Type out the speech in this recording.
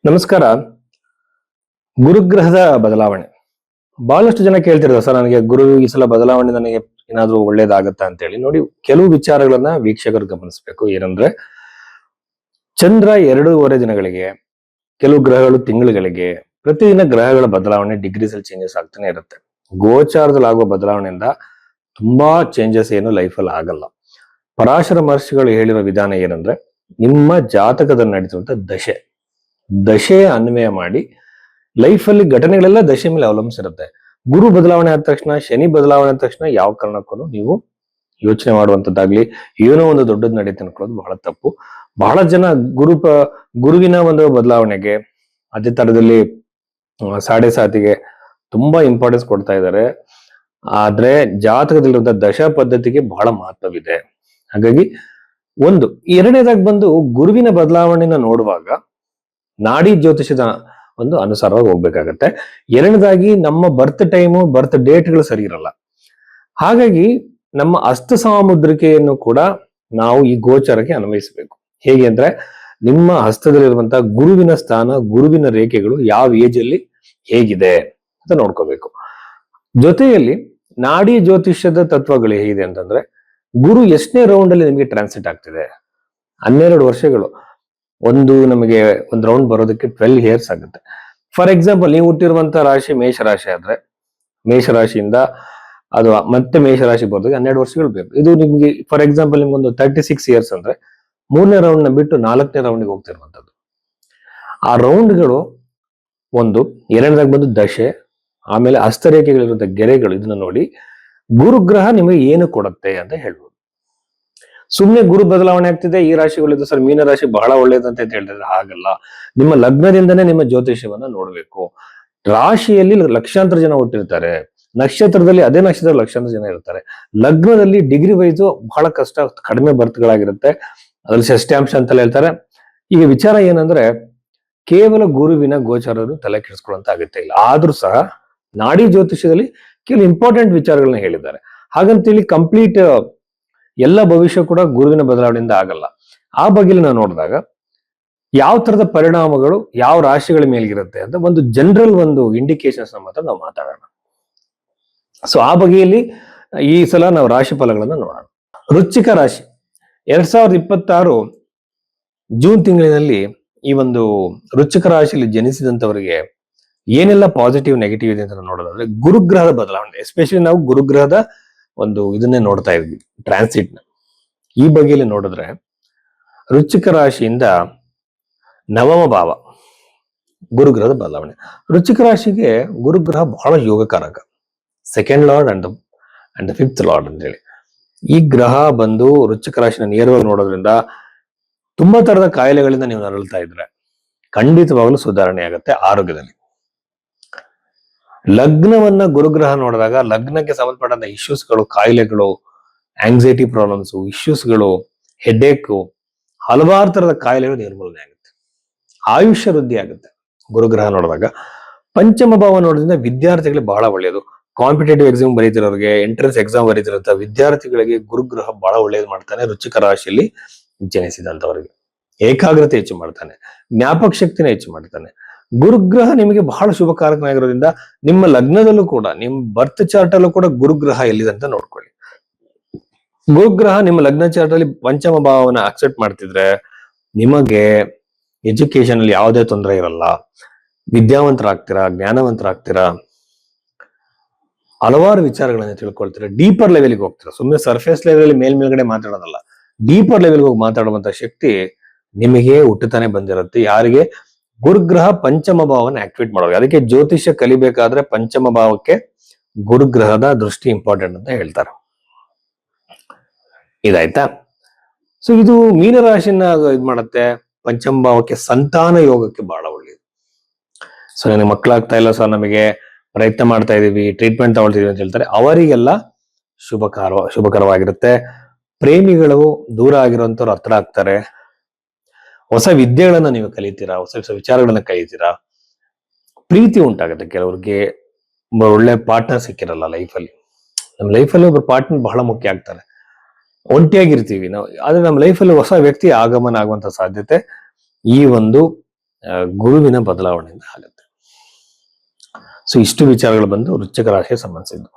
ನಮಸ್ಕಾರ. ಗುರುಗ್ರಹದ ಬದಲಾವಣೆ ಬಹಳಷ್ಟು ಜನ ಕೇಳ್ತಿರ್ತಾರೆ, ಸರ್ ನನಗೆ ಗುರು ಈ ಸಲ ಬದಲಾವಣೆ ನನಗೆ ಏನಾದ್ರೂ ಒಳ್ಳೇದಾಗತ್ತಾ ಅಂತ ಹೇಳಿ. ನೋಡಿ, ಕೆಲವು ವಿಚಾರಗಳನ್ನ ವೀಕ್ಷಕರು ಗಮನಿಸಬೇಕು. ಏನಂದ್ರೆ, ಚಂದ್ರ 2.5 ದಿನಗಳಿಗೆ, ಕೆಲವು ಗ್ರಹಗಳು ತಿಂಗಳುಗಳಿಗೆ, ಪ್ರತಿದಿನ ಗ್ರಹಗಳ ಬದಲಾವಣೆ ಡಿಗ್ರೀಸ್ ಅಲ್ಲಿ ಚೇಂಜಸ್ ಆಗ್ತಾನೆ ಇರುತ್ತೆ. ಗೋಚಾರದಲ್ಲಿ ಆಗುವ ಬದಲಾವಣೆಯಿಂದ ತುಂಬಾ ಚೇಂಜಸ್ ಏನು ಲೈಫಲ್ಲಿ ಆಗಲ್ಲ. ಪರಾಶರ ಮಹರ್ಷಿಗಳು ಹೇಳಿರೋ ವಿಧಾನ ಏನಂದ್ರೆ, ನಿಮ್ಮ ಜಾತಕದಲ್ಲಿ ನಡೀತಿರುವಂತ ದಶೆ ಅನ್ವಯ ಮಾಡಿ ಲೈಫಲ್ಲಿ ಘಟನೆಗಳೆಲ್ಲ ದಶೆ ಮೇಲೆ ಅವಲಂಬಿಸಿರುತ್ತೆ. ಗುರು ಬದಲಾವಣೆ ಆದ ತಕ್ಷಣ, ಶನಿ ಬದಲಾವಣೆ ಆದ ತಕ್ಷಣ ಯಾವ ಕಾರಣಕ್ಕೂ ನೀವು ಯೋಚನೆ ಮಾಡುವಂತದ್ದಾಗ್ಲಿ, ಏನೋ ಒಂದು ದೊಡ್ಡದ್ ನಡೀತೆ ಅನ್ಕೊಳ್ಳೋದು ಬಹಳ ತಪ್ಪು. ಬಹಳ ಜನ ಗುರುವಿನ ಒಂದು ಬದಲಾವಣೆಗೆ, ಅದೇ ತರದಲ್ಲಿ ಸಾಡೆ ಸಾತಿಗೆ ತುಂಬಾ ಇಂಪಾರ್ಟೆನ್ಸ್ ಕೊಡ್ತಾ ಇದ್ದಾರೆ. ಆದ್ರೆ ಜಾತಕದಲ್ಲಿರುವಂತ ದಶ ಪದ್ಧತಿಗೆ ಬಹಳ ಮಹತ್ವವಿದೆ. ಹಾಗಾಗಿ ಎರಡನೇದಾಗಿ ಬಂದು ಗುರುವಿನ ಬದಲಾವಣೆನ ನೋಡುವಾಗ ನಾಡಿ ಜ್ಯೋತಿಷದ ಒಂದು ಅನುಸಾರವಾಗಿ ಹೋಗ್ಬೇಕಾಗತ್ತೆ. ಎರಡನೇದಾಗಿ ನಮ್ಮ ಬರ್ತ್ ಟೈಮು, ಬರ್ತ್ ಡೇಟ್ಗಳು ಸರಿ ಇರಲ್ಲ. ಹಾಗಾಗಿ ನಮ್ಮ ಹಸ್ತ ಸಾಮುದ್ರಿಕೆಯನ್ನು ಕೂಡ ನಾವು ಈ ಗೋಚರಕ್ಕೆ ಅನ್ವಯಿಸಬೇಕು. ಹೇಗೆ ಅಂದ್ರೆ, ನಿಮ್ಮ ಹಸ್ತದಲ್ಲಿರುವಂತಹ ಗುರುವಿನ ಸ್ಥಾನ, ಗುರುವಿನ ರೇಖೆಗಳು ಯಾವ ಏಜ್ ಅಲ್ಲಿ ಹೇಗಿದೆ ಅಂತ ನೋಡ್ಕೋಬೇಕು. ಜೊತೆಯಲ್ಲಿ ನಾಡಿ ಜ್ಯೋತಿಷ್ಯದ ತತ್ವಗಳು ಹೇಗಿದೆ ಅಂತಂದ್ರೆ, ಗುರು ಎಷ್ಟನೇ ರೌಂಡ್ ಅಲ್ಲಿ ನಿಮಗೆ ಟ್ರಾನ್ಸಿಟ್ ಆಗ್ತಿದೆ. 12 ವರ್ಷಗಳು. ನಮಗೆ ಒಂದು ರೌಂಡ್ ಬರೋದಕ್ಕೆ 12 ಇಯರ್ಸ್ ಆಗುತ್ತೆ. ಫಾರ್ ಎಕ್ಸಾಂಪಲ್, ನೀವು ಹುಟ್ಟಿರುವಂತ ರಾಶಿ ಮೇಷರಾಶಿ ಆದ್ರೆ, ಮೇಷರಾಶಿಯಿಂದ ಅದು ಮತ್ತೆ ಮೇಷರಾಶಿ ಬರೋದಕ್ಕೆ 12 ವರ್ಷಗಳು ಬೇಕು. ಇದು ನಿಮ್ಗೆ ಫಾರ್ ಎಕ್ಸಾಂಪಲ್ ನಿಮ್ಗೊಂದು 36 ಇಯರ್ಸ್ ಅಂದ್ರೆ 3ನೇ ರೌಂಡ್ ನ ಬಿಟ್ಟು 4ನೇ ರೌಂಡ್ಗೆ ಹೋಗ್ತಿರುವಂತದ್ದು. ಆ ರೌಂಡ್ಗಳು ಎರಡನೇದಾಗಿ ಬಂದು ದಶೆ, ಆಮೇಲೆ ಹಸ್ತರೇಖೆಗಳಿರುವಂತ ಗೆರೆಗಳು. ಇದನ್ನ ನೋಡಿ ಗುರುಗ್ರಹ ನಿಮಗೆ ಏನು ಕೊಡುತ್ತೆ ಅಂತ ಹೇಳ್ಬೋದು. ಸುಮ್ನೆ ಗುರು ಬದಲಾವಣೆ ಆಗ್ತಿದೆ, ಈ ರಾಶಿಗಳಿದ್ದು ಸರ್ ಮೀನ ರಾಶಿ ಬಹಳ ಒಳ್ಳೇದಂತ ಹೇಳಿದ್ರೆ ಹಾಗಲ್ಲ. ನಿಮ್ಮ ಲಗ್ನದಿಂದನೇ ನಿಮ್ಮ ಜ್ಯೋತಿಷ್ಯವನ್ನ ನೋಡ್ಬೇಕು. ರಾಶಿಯಲ್ಲಿ ಲಕ್ಷಾಂತರ ಜನ ಹುಟ್ಟಿರ್ತಾರೆ, ನಕ್ಷತ್ರದಲ್ಲಿ ಅದೇ ನಕ್ಷತ್ರ ಲಕ್ಷಾಂತರ ಜನ ಇರ್ತಾರೆ. ಲಗ್ನದಲ್ಲಿ ಡಿಗ್ರಿ ವೈಸು ಬಹಳ ಕಷ್ಟ, ಕಡಿಮೆ ಬರ್ತುಗಳಾಗಿರುತ್ತೆ. ಅದ್ರಲ್ಲಿ ಷಷ್ಠ್ಯಾಂಶ ಅಂತೆಲ್ಲ ಹೇಳ್ತಾರೆ. ಈಗ ವಿಚಾರ ಏನಂದ್ರೆ, ಕೇವಲ ಗುರುವಿನ ಗೋಚಾರರು ತಲೆ ಕೆಡಿಸ್ಕೊಳ್ಳುವಂತ ಅಗತ್ಯ ಇಲ್ಲ. ಆದ್ರೂ ಸಹ ನಾಡಿ ಜ್ಯೋತಿಷ್ಯದಲ್ಲಿ ಕೆಲವು ಇಂಪಾರ್ಟೆಂಟ್ ವಿಚಾರಗಳನ್ನ ಹೇಳಿದ್ದಾರೆ. ಹಾಗಂತೇಳಿ ಕಂಪ್ಲೀಟ್ ಎಲ್ಲ ಭವಿಷ್ಯ ಕೂಡ ಗುರುವಿನ ಬದಲಾವಣೆಯಿಂದ ಆಗಲ್ಲ. ಆ ಬಗ್ಗೆ ನಾವು ನೋಡಿದಾಗ ಯಾವ ತರದ ಪರಿಣಾಮಗಳು ಯಾವ ರಾಶಿಗಳ ಮೇಲಿರುತ್ತೆ ಅಂತ ಜನರಲ್ ಇಂಡಿಕೇಶನ್ಸ್ ಮಾತ್ರ ನಾವು ಮಾತಾಡೋಣ. ಸೊ ಆ ಬಗೆಯಲ್ಲಿ ಈ ಸಲ ನಾವು ರಾಶಿ ಫಲಗಳನ್ನ ನೋಡೋಣ. ವೃಶ್ಚಿಕ ರಾಶಿ 2026 ಜೂನ್ ತಿಂಗಳಿನಲ್ಲಿ ಈ ವೃಶ್ಚಿಕ ರಾಶಿಯಲ್ಲಿ ಜನಿಸಿದಂತವರಿಗೆ ಏನೆಲ್ಲ ಪಾಸಿಟಿವ್ ನೆಗೆಟಿವ್ ಇದೆ ಅಂತ ನೋಡೋದಾದ್ರೆ, ಗುರುಗ್ರಹದ ಬದಲಾವಣೆ, ಎಸ್ಪೆಷಲಿ ನಾವು ಗುರುಗ್ರಹದ ಇದನ್ನೇ ನೋಡ್ತಾ ಇದ್ವಿ, ಟ್ರಾನ್ಸಿಟ್ ನ. ಈ ಬಗೆಯಲ್ಲಿ ನೋಡಿದ್ರೆ ವೃಶ್ಚಿಕ ರಾಶಿಯಿಂದ ನವಮ ಭಾವ ಗುರುಗ್ರಹದ ಬದಲಾವಣೆ. ವೃಶ್ಚಿಕ ರಾಶಿಗೆ ಗುರುಗ್ರಹ ಬಹಳ ಯೋಗಕಾರಕ, second lord and the fifth lord ಅಂತ ಹೇಳಿ. ಈ ಗ್ರಹ ವೃಶ್ಚಿಕ ರಾಶಿನ ನೇರವಾಗಿ ನೋಡೋದ್ರಿಂದ ತುಂಬಾ ತರದ ಕಾಯಿಲೆಗಳಿಂದ ನೀವು ನರಳ್ತಾ ಇದ್ರೆ ಖಂಡಿತವಾಗ್ಲೂ ಸುಧಾರಣೆ ಆಗುತ್ತೆ ಆರೋಗ್ಯದಲ್ಲಿ. ಲಗ್ನವನ್ನ ಗುರುಗ್ರಹ ನೋಡಿದಾಗ ಲಗ್ನಕ್ಕೆ ಸಂಬಂಧಪಟ್ಟಂತ ಇಶ್ಯೂಸ್ಗಳು, ಕಾಯಿಲೆಗಳು, ಆಂಗ್ಸೈಟಿ ಪ್ರಾಬ್ಲಮ್ಸ್, ಇಶ್ಯೂಸ್ಗಳು, ಹೆಡ್ಏಕ್, ಹಲವಾರು ತರದ ಕಾಯಿಲೆಗಳು ನಿರ್ಮೂಲನೆ ಆಗುತ್ತೆ, ಆಯುಷ್ಯ ವೃದ್ಧಿ ಆಗುತ್ತೆ ಗುರುಗ್ರಹ ನೋಡಿದಾಗ. ಪಂಚಮ ಭಾವ ನೋಡೋದ್ರಿಂದ ವಿದ್ಯಾರ್ಥಿಗಳಿಗೆ ಬಹಳ ಒಳ್ಳೆಯದು. ಕಾಂಪಿಟೇಟಿವ್ ಎಕ್ಸಾಮ್ ಬರೀತಿರೋರಿಗೆ, ಎಂಟ್ರೆನ್ಸ್ ಎಕ್ಸಾಮ್ ಬರೀತಿರೋ ವಿದ್ಯಾರ್ಥಿಗಳಿಗೆ ಗುರುಗ್ರಹ ಬಹಳ ಒಳ್ಳೇದು ಮಾಡ್ತಾನೆ. ವೃಶ್ಚಿಕ ರಾಶಿಯಲ್ಲಿ ಜನಿಸಿದಂತವರಿಗೆ ಏಕಾಗ್ರತೆ ಹೆಚ್ಚು ಮಾಡ್ತಾನೆ, ಜ್ಞಾಪಕ ಶಕ್ತಿನ ಹೆಚ್ಚು ಮಾಡ್ತಾನೆ. ಗುರುಗ್ರಹ ನಿಮಗೆ ಬಹಳ ಶುಭಕಾರಕನಾಗಿರೋದ್ರಿಂದ ನಿಮ್ಮ ಲಗ್ನದಲ್ಲೂ ಕೂಡ, ನಿಮ್ಮ ಬರ್ತ್ ಚಾರ್ಟ್ ಅಲ್ಲೂ ಕೂಡ ಗುರುಗ್ರಹ ಎಲ್ಲಿದೆ ಅಂತ ನೋಡ್ಕೊಳ್ಳಿ. ಗುರುಗ್ರಹ ನಿಮ್ಮ ಲಗ್ನ ಚಾರ್ಟ್ ಅಲ್ಲಿ ಪಂಚಮ ಭಾವನ ಅಕ್ಸೆಪ್ಟ್ ಮಾಡ್ತಿದ್ರೆ ನಿಮಗೆ ಎಜುಕೇಶನ್ ಅಲ್ಲಿ ಯಾವುದೇ ತೊಂದರೆ ಇರಲ್ಲ, ವಿದ್ಯಾವಂತರಾಗ್ತೀರಾ, ಜ್ಞಾನವಂತರಾಗ್ತೀರಾ, ಹಲವಾರು ವಿಚಾರಗಳನ್ನ ತಿಳ್ಕೊಳ್ತೀರಾ, ಡೀಪರ್ ಲೆವೆಲ್ಗೆ ಹೋಗ್ತೀರಾ. ಸುಮ್ಮನೆ ಸರ್ಫೇಸ್ ಲೆವೆಲ್ ಮೇಲ್ಮೇಲ್ಗಡೆ ಮಾತಾಡೋದಲ್ಲ, ಡೀಪರ್ ಲೆವೆಲ್ಗೆ ಹೋಗಿ ಮಾತಾಡುವಂತ ಶಕ್ತಿ ನಿಮಗೆ ಹುಟ್ಟುತ್ತಾನೆ ಬಂದಿರುತ್ತೆ. ಯಾರಿಗೆ ಗುರುಗ್ರಹ ಪಂಚಮ ಭಾವನ ಆಕ್ಟಿವೇಟ್ ಮಾಡೋದು. ಅದಕ್ಕೆ ಜ್ಯೋತಿಷ್ಯ ಕಲಿಬೇಕಾದ್ರೆ ಪಂಚಮ ಭಾವಕ್ಕೆ ಗುರುಗ್ರಹದ ದೃಷ್ಟಿ ಇಂಪಾರ್ಟೆಂಟ್ ಅಂತ ಹೇಳ್ತಾರೆ. ಇದಾಯ್ತಾ? ಸೊ ಇದು ಮೀನರಾಶಿನ ಮಾಡುತ್ತೆ. ಪಂಚಮ ಭಾವಕ್ಕೆ ಸಂತಾನ ಯೋಗಕ್ಕೆ ಬಹಳ ಒಳ್ಳೆಯದು. ಸೊ ನನಗೆ ಮಕ್ಕಳಾಗ್ತಾ ಇಲ್ಲ ಸರ್, ನಮಗೆ ಪ್ರಯತ್ನ ಮಾಡ್ತಾ ಇದೀವಿ, ಟ್ರೀಟ್ಮೆಂಟ್ ತಗೊಳ್ತಿದೀವಿ ಅಂತ ಹೇಳ್ತಾರೆ, ಅವರಿಗೆಲ್ಲ ಶುಭಕರವಾಗಿರುತ್ತೆ. ಪ್ರೇಮಿಗಳು ದೂರ ಆಗಿರುವಂತವ್ರು ಹತ್ರ ಆಗ್ತಾರೆ. ಹೊಸ ವಿದ್ಯೆಗಳನ್ನ ನೀವು ಕಲಿತೀರಾ, ಹೊಸ ಹೊಸ ವಿಚಾರಗಳನ್ನ ಕಲಿತೀರಾ, ಪ್ರೀತಿ ಉಂಟಾಗುತ್ತೆ. ಕೆಲವ್ರಿಗೆ ಒಳ್ಳೆ ಪಾರ್ಟ್ನರ್ ಸಿಕ್ಕಿರಲ್ಲ ಲೈಫಲ್ಲಿ. ನಮ್ಮ ಲೈಫಲ್ಲಿ ಒಬ್ಬರು ಪಾರ್ಟ್ನರ್ ಬಹಳ ಮುಖ್ಯ ಆಗ್ತಾರೆ. ಒಂಟಿಯಾಗಿರ್ತೀವಿ ನಾವು, ಆದ್ರೆ ನಮ್ಮ ಲೈಫಲ್ಲಿ ಹೊಸ ವ್ಯಕ್ತಿ ಆಗಮನ ಆಗುವಂತ ಸಾಧ್ಯತೆ ಈ ಗುರುವಿನ ಬದಲಾವಣೆಯಿಂದ ಆಗುತ್ತೆ. ಸೊ ಇಷ್ಟು ವಿಚಾರಗಳು ಬಂದು ವೃಶ್ಚಿಕ ರಾಶಿಗೆ ಸಂಬಂಧಿಸಿದ್ದು.